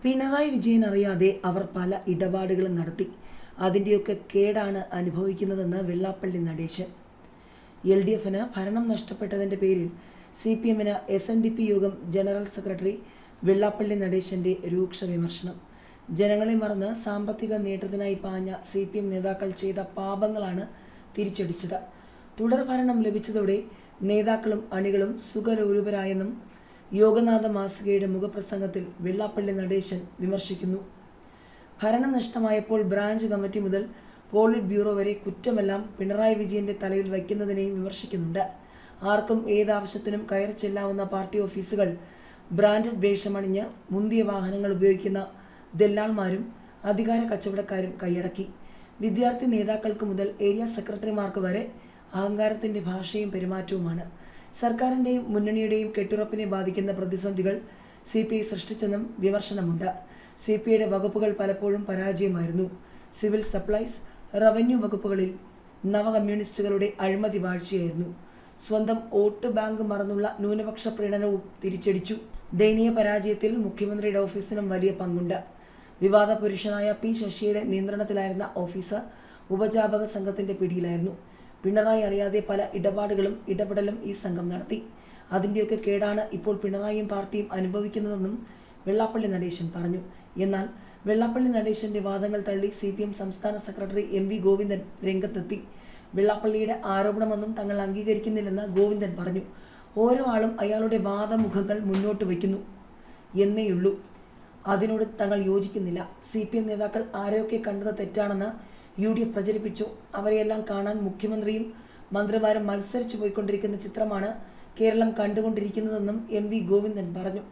പിണറായി വിജയൻ അറിയാതെ അവർ പല ഇടപാടുകളും നടത്തി. അതിൻ്റെയൊക്കെ കേടാണ് അനുഭവിക്കുന്നതെന്ന് വെള്ളാപ്പള്ളി നടേശൻ. LDFന് ഭരണം നഷ്ടപ്പെട്ടതിൻ്റെ പേരിൽ CPMന് SNDP യോഗം ജനറൽ സെക്രട്ടറി വെള്ളാപ്പള്ളി നടേശൻ്റെ രൂക്ഷ വിമർശനം. ജനങ്ങളെ മറന്ന് സാമ്പത്തിക നേട്ടത്തിനായി പാഞ്ഞ CPM നേതാക്കൾ ചെയ്ത പാപങ്ങളാണ് തിരിച്ചടിച്ചത്. തുടർഭരണം ലഭിച്ചതോടെ നേതാക്കളും അണികളും സുഖലോലുപരായെന്നും യോഗനാഥ മാസികയുടെ മുഖപ്രസംഗത്തിൽ വെള്ളാപ്പള്ളി നടേശൻ വിമർശിക്കുന്നു. ഭരണം നഷ്ടമായപ്പോൾ ബ്രാഞ്ച് കമ്മിറ്റി മുതൽ പോളിറ്റ് ബ്യൂറോ വരെ കുറ്റമെല്ലാം പിണറായി വിജയന്റെ തലയിൽ വയ്ക്കുന്നതിനെയും വിമർശിക്കുന്നുണ്ട്. ആർക്കും ഏതാവശ്യത്തിനും കയറി ചെല്ലാവുന്ന പാർട്ടി ഓഫീസുകൾ ബ്രാൻഡഡ് വേഷമണിഞ്ഞ് മുന്തിയ വാഹനങ്ങൾ ഉപയോഗിക്കുന്ന ദല്ലാൾമാരും അധികാര കച്ചവടക്കാരും കൈയടക്കി. വിദ്യാർത്ഥി നേതാക്കൾക്ക് മുതൽ ഏരിയ സെക്രട്ടറിമാർക്ക് വരെ അഹങ്കാരത്തിൻ്റെ ഭാഷയും പെരുമാറ്റവുമാണ്. സർക്കാരിൻ്റെയും മുന്നണിയുടെയും കെട്ടുറപ്പിനെ ബാധിക്കുന്ന പ്രതിസന്ധികൾ CPI സൃഷ്ടിച്ചെന്നും വിമർശനമുണ്ട്. CPIയുടെ വകുപ്പുകൾ പലപ്പോഴും പരാജയമായിരുന്നു. സിവിൽ സപ്ലൈസ്, റവന്യൂ വകുപ്പുകളിൽ നവകമ്മ്യൂണിസ്റ്റുകളുടെ അഴിമതി വാഴ്ചയായിരുന്നു. സ്വന്തം വോട്ട് ബാങ്ക് മറന്നുള്ള ന്യൂനപക്ഷ പ്രീണനവും തിരിച്ചടിച്ചു. ദയനീയ പരാജയത്തിൽ മുഖ്യമന്ത്രിയുടെ ഓഫീസിനും വലിയ പങ്കുണ്ട്. വിവാദ പുരുഷനായ P. ശശിയുടെ നിയന്ത്രണത്തിലായിരുന്ന ഓഫീസ് ഉപജാപക സംഘത്തിൻ്റെ പിടിയിലായിരുന്നു. പിണറായി അറിയാതെ പല ഇടപെടലും ഈ സംഘം നടത്തി. അതിൻ്റെയൊക്കെ കേടാണ് ഇപ്പോൾ പിണറായിയും പാർട്ടിയും അനുഭവിക്കുന്നതെന്നും വെള്ളാപ്പള്ളി നടേശൻ പറഞ്ഞു. എന്നാൽ വെള്ളാപ്പള്ളി നടേശന്റെ വാദങ്ങൾ തള്ളി CPM സംസ്ഥാന സെക്രട്ടറി MV ഗോവിന്ദൻ രംഗത്തെത്തി. വെള്ളാപ്പള്ളിയുടെ ആരോപണമൊന്നും തങ്ങൾ അംഗീകരിക്കുന്നില്ലെന്ന് ഗോവിന്ദൻ പറഞ്ഞു. ഓരോ ആളും അയാളുടെ വാദമുഖങ്ങൾ മുന്നോട്ട് വയ്ക്കുന്നു എന്നേയുള്ളൂ. അതിനോട് തങ്ങൾ യോജിക്കുന്നില്ല. CPM നേതാക്കൾ ആരെയൊക്കെ കണ്ടത് തെറ്റാണെന്ന് UDF പ്രചരിപ്പിച്ചു. അവരെയെല്ലാം കാണാൻ മുഖ്യമന്ത്രിയും മന്ത്രിമാരും മത്സരിച്ചു പോയിക്കൊണ്ടിരിക്കുന്ന ചിത്രമാണ് കേരളം കണ്ടുകൊണ്ടിരിക്കുന്നതെന്നും MV ഗോവിന്ദൻ പറഞ്ഞു.